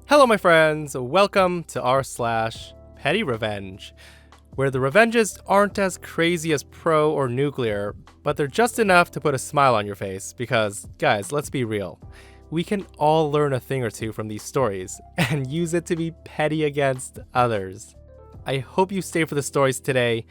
Hello my friends, welcome to r/PettyRevenge, where the revenges aren't as crazy as Pro or Nuclear, but they're just enough to put a smile on your face because, guys, let's be real. We can all learn a thing or two from these stories and use it to be petty against others. I hope you stay for the stories today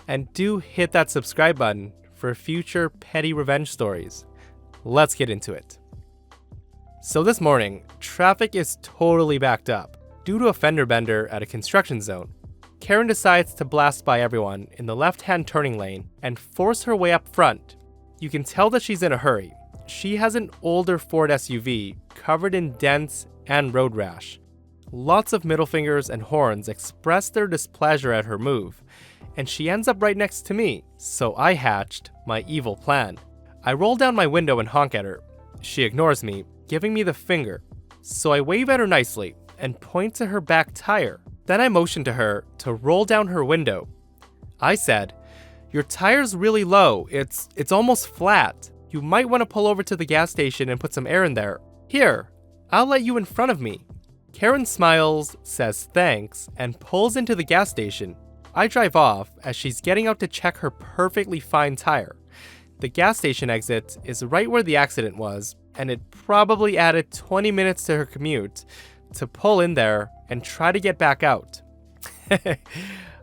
and do hit that subscribe button for future petty revenge stories. Let's get into it. So this morning, traffic is totally backed up due to a fender bender at a construction zone. Karen decides to blast by everyone in the left-hand turning lane and force her way up front. You can tell that she's in a hurry. She has an older Ford SUV covered in dents and road rash. Lots of middle fingers and horns express their displeasure at her move, and she ends up right next to me, so I hatched my evil plan. I roll down my window and honk at her. She ignores me, giving me the finger, so I wave at her nicely and point to her back tire. Then I motion to her to roll down her window. I said, "Your tire's really low, it's almost flat. You might want to pull over to the gas station and put some air in there. Here, I'll let you in front of me." Karen smiles, says thanks, and pulls into the gas station. I drive off as she's getting out to check her perfectly fine tire. The gas station exit is right where the accident was, and it probably added 20 minutes to her commute to pull in there and try to get back out.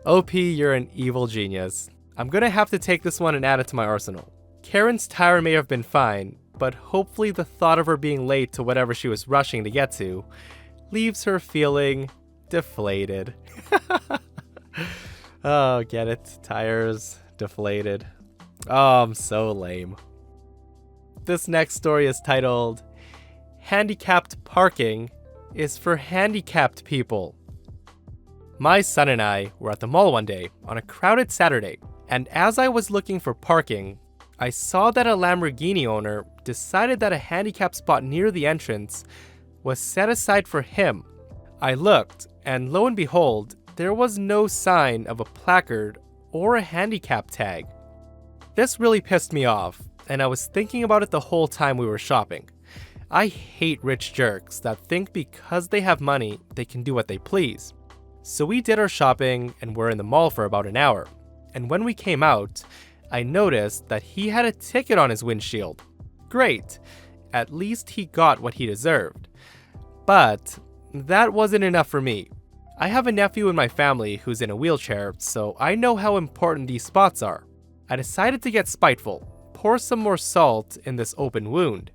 OP, you're an evil genius. I'm gonna have to take this one and add it to my arsenal. Karen's tire may have been fine, but hopefully the thought of her being late to whatever she was rushing to get to leaves her feeling deflated. Oh, get it? Tires, deflated. Oh, I'm so lame. This next story is titled, Handicapped Parking is for Handicapped People. My son and I were at the mall one day on a crowded Saturday, and as I was looking for parking, I saw that a Lamborghini owner decided that a handicap spot near the entrance was set aside for him. I looked, and lo and behold, there was no sign of a placard or a handicap tag. This really pissed me off, and I was thinking about it the whole time we were shopping. I hate rich jerks that think because they have money, they can do what they please. So we did our shopping and were in the mall for about an hour. And when we came out, I noticed that he had a ticket on his windshield. Great, at least he got what he deserved. But that wasn't enough for me. I have a nephew in my family who's in a wheelchair, so I know how important these spots are. I decided to get spiteful, pour some more salt in this open wound.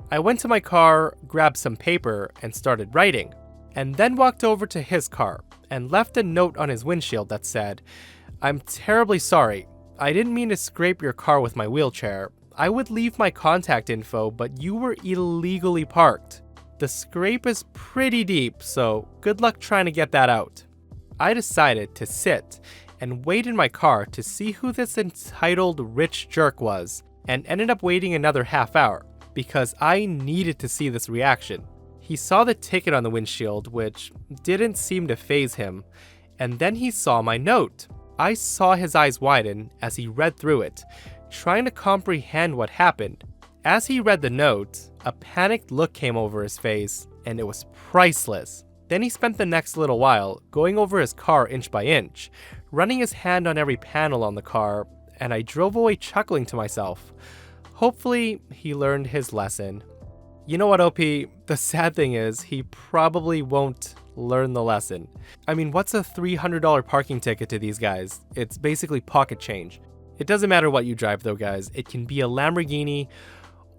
I went to my car, grabbed some paper, and started writing, and then walked over to his car and left a note on his windshield that said, "I'm terribly sorry. I didn't mean to scrape your car with my wheelchair. I would leave my contact info, but you were illegally parked. The scrape is pretty deep, so good luck trying to get that out." I decided to sit and wait in my car to see who this entitled rich jerk was, and ended up waiting another half hour because I needed to see this reaction. He saw the ticket on the windshield, which didn't seem to faze him, and then he saw my note. I saw his eyes widen as he read through it, trying to comprehend what happened. As he read the note, a panicked look came over his face, and it was priceless. Then he spent the next little while going over his car inch by inch, running his hand on every panel on the car, and I drove away chuckling to myself. Hopefully, he learned his lesson. You know what, OP? The sad thing is, he probably won't learn the lesson. I mean, what's a $300 parking ticket to these guys? It's basically pocket change. It doesn't matter what you drive though, guys. It can be a Lamborghini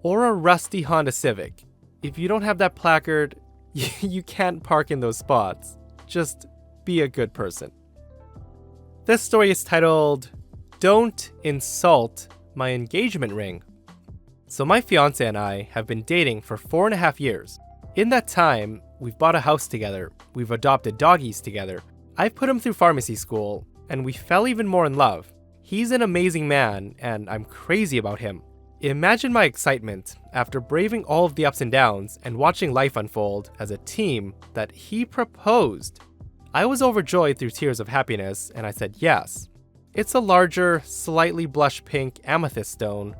or a rusty Honda Civic. If you don't have that placard, you can't park in those spots. Just be a good person. This story is titled, Don't Insult My Engagement Ring. So my fiance and I have been dating for 4.5 years. In that time, we've bought a house together, we've adopted doggies together, I've put him through pharmacy school, and we fell even more in love. He's an amazing man, and I'm crazy about him. Imagine my excitement after braving all of the ups and downs and watching life unfold as a team that he proposed. I was overjoyed through tears of happiness, and I said yes. It's a larger, slightly blush pink amethyst stone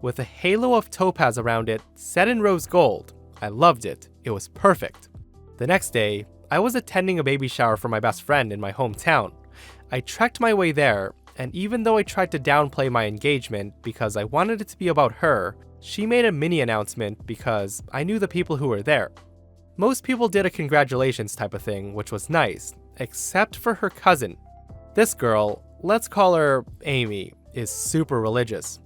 with a halo of topaz around it set in rose gold. I loved it. It was perfect. The next day, I was attending a baby shower for my best friend in my hometown. I trekked my way there, and even though I tried to downplay my engagement because I wanted it to be about her, she made a mini announcement because I knew the people who were there. Most people did a congratulations type of thing, which was nice, except for her cousin. This girl, let's call her Amy, is super religious.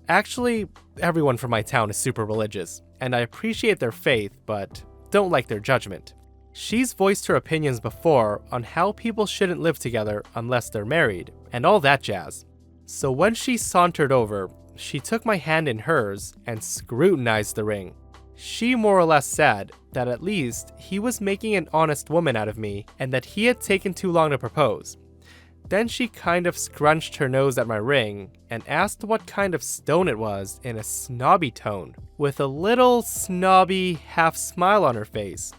Actually, everyone from my town is super religious, and I appreciate their faith, but don't like their judgment. She's voiced her opinions before on how people shouldn't live together unless they're married, and all that jazz. So when she sauntered over, she took my hand in hers and scrutinized the ring. She more or less said that at least he was making an honest woman out of me and that he had taken too long to propose. Then she kind of scrunched her nose at my ring and asked what kind of stone it was in a snobby tone, with a little snobby half smile on her face.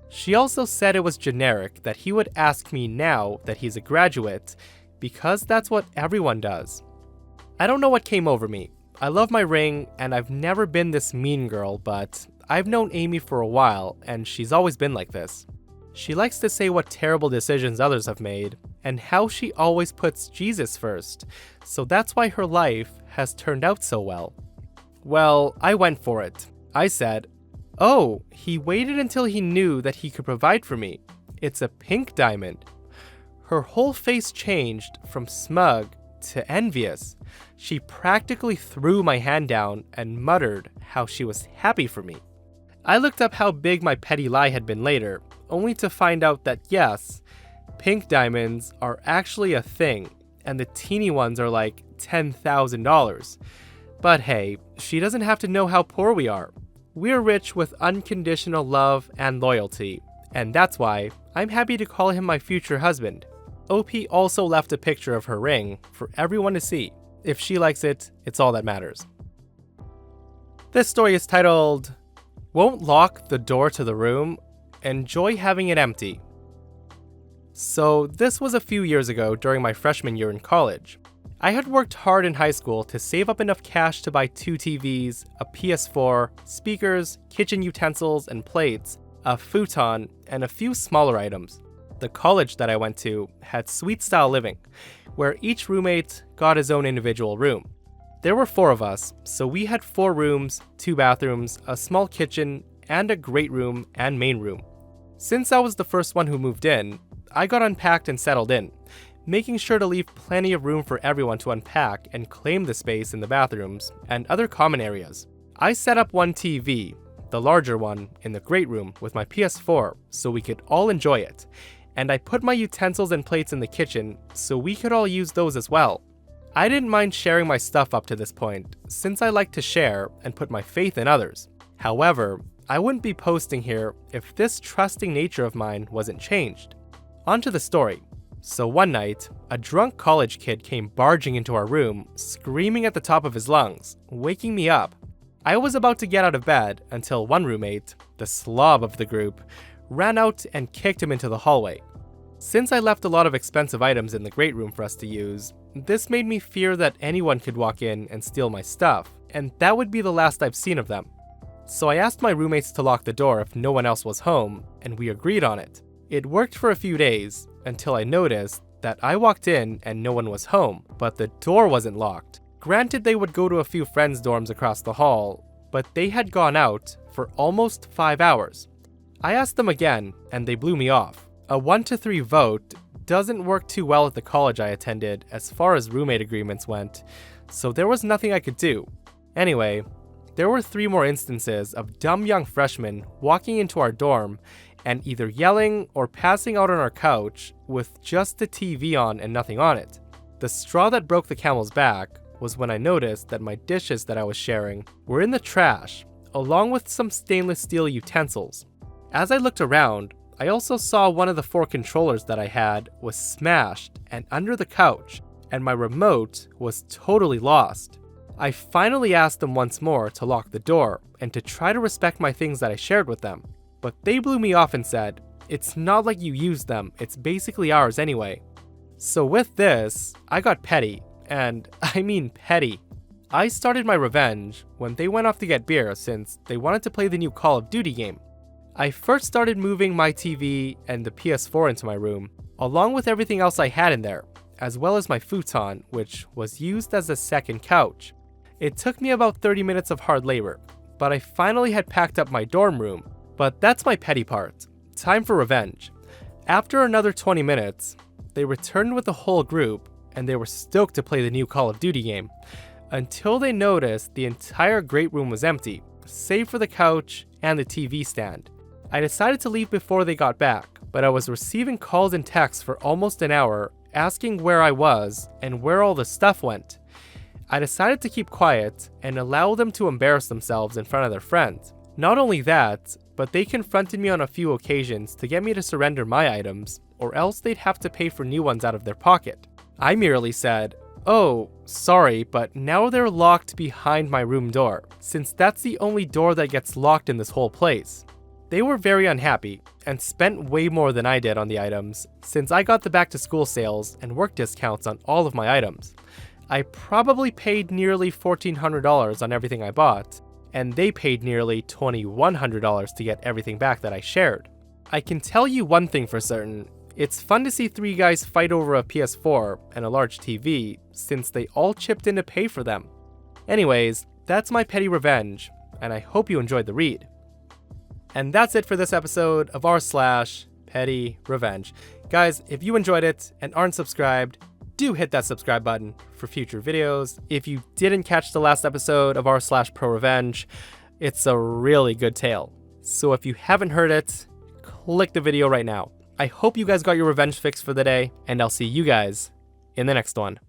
She also said it was generic that he would ask me now that he's a graduate, because that's what everyone does. I don't know what came over me. I love my ring, and I've never been this mean girl, but I've known Amy for a while, and she's always been like this. She likes to say what terrible decisions others have made, and how she always puts Jesus first, so that's why her life has turned out so well. Well, I went for it. I said, "Oh, he waited until he knew that he could provide for me. It's a pink diamond." Her whole face changed from smug to envious. She practically threw my hand down and muttered how she was happy for me. I looked up how big my petty lie had been later, only to find out that yes, pink diamonds are actually a thing, and the teeny ones are like $10,000. But hey, she doesn't have to know how poor we are. We're rich with unconditional love and loyalty, and that's why I'm happy to call him my future husband. OP also left a picture of her ring for everyone to see. If she likes it, it's all that matters. This story is titled, "Won't Lock the Door to the Room, Enjoy Having It Empty." So this was a few years ago during my freshman year in college. I had worked hard in high school to save up enough cash to buy 2 TVs, a PS4, speakers, kitchen utensils and plates, a futon, and a few smaller items. The college that I went to had suite style living, where each roommate got his own individual room. There were 4 of us, so we had 4 rooms, 2 bathrooms, a small kitchen, and a great room and main room. Since I was the first one who moved in, I got unpacked and settled in, making sure to leave plenty of room for everyone to unpack and claim the space in the bathrooms and other common areas. I set up one TV, the larger one, in the great room with my PS4 so we could all enjoy it, and I put my utensils and plates in the kitchen so we could all use those as well. I didn't mind sharing my stuff up to this point, since I like to share and put my faith in others. However, I wouldn't be posting here if this trusting nature of mine wasn't changed. On to the story. So one night, a drunk college kid came barging into our room, screaming at the top of his lungs, waking me up. I was about to get out of bed until one roommate, the slob of the group, ran out and kicked him into the hallway. Since I left a lot of expensive items in the great room for us to use, this made me fear that anyone could walk in and steal my stuff, and that would be the last I've seen of them. So I asked my roommates to lock the door if no one else was home, and we agreed on it. It worked for a few days, until I noticed that I walked in and no one was home, but the door wasn't locked. Granted, they would go to a few friends' dorms across the hall, but they had gone out for almost 5 hours. I asked them again, and they blew me off. A 1-to-3 vote doesn't work too well at the college I attended as far as roommate agreements went, so there was nothing I could do. Anyway, there were 3 more instances of dumb young freshmen walking into our dorm and either yelling or passing out on our couch with just the TV on and nothing on it. The straw that broke the camel's back was when I noticed that my dishes that I was sharing were in the trash, along with some stainless steel utensils. As I looked around, I also saw one of the 4 controllers that I had was smashed and under the couch, and my remote was totally lost. I finally asked them once more to lock the door and to try to respect my things that I shared with them, but they blew me off and said, "It's not like you used them, it's basically ours anyway." So with this, I got petty, and I mean petty. I started my revenge when they went off to get beer since they wanted to play the new Call of Duty game. I first started moving my TV and the PS4 into my room, along with everything else I had in there, as well as my futon, which was used as a second couch. It took me about 30 minutes of hard labor, but I finally had packed up my dorm room. But that's my petty part. Time for revenge. After another 20 minutes, they returned with the whole group, and they were stoked to play the new Call of Duty game, until they noticed the entire great room was empty, save for the couch and the TV stand. I decided to leave before they got back, but I was receiving calls and texts for almost an hour asking where I was and where all the stuff went. I decided to keep quiet and allow them to embarrass themselves in front of their friends. Not only that, but they confronted me on a few occasions to get me to surrender my items, or else they'd have to pay for new ones out of their pocket. I merely said, "Oh, sorry, but now they're locked behind my room door, since that's the only door that gets locked in this whole place." They were very unhappy, and spent way more than I did on the items, since I got the back to school sales and work discounts on all of my items. I probably paid nearly $1,400 on everything I bought, and they paid nearly $2,100 to get everything back that I shared. I can tell you one thing for certain, it's fun to see three guys fight over a PS4 and a large TV, since they all chipped in to pay for them. Anyways, that's my petty revenge, and I hope you enjoyed the read. And that's it for this episode of r/PettyRevenge. Guys, if you enjoyed it and aren't subscribed, do hit that subscribe button for future videos. If you didn't catch the last episode of r/Prorevenge, it's a really good tale. So if you haven't heard it, click the video right now. I hope you guys got your revenge fix for the day, and I'll see you guys in the next one.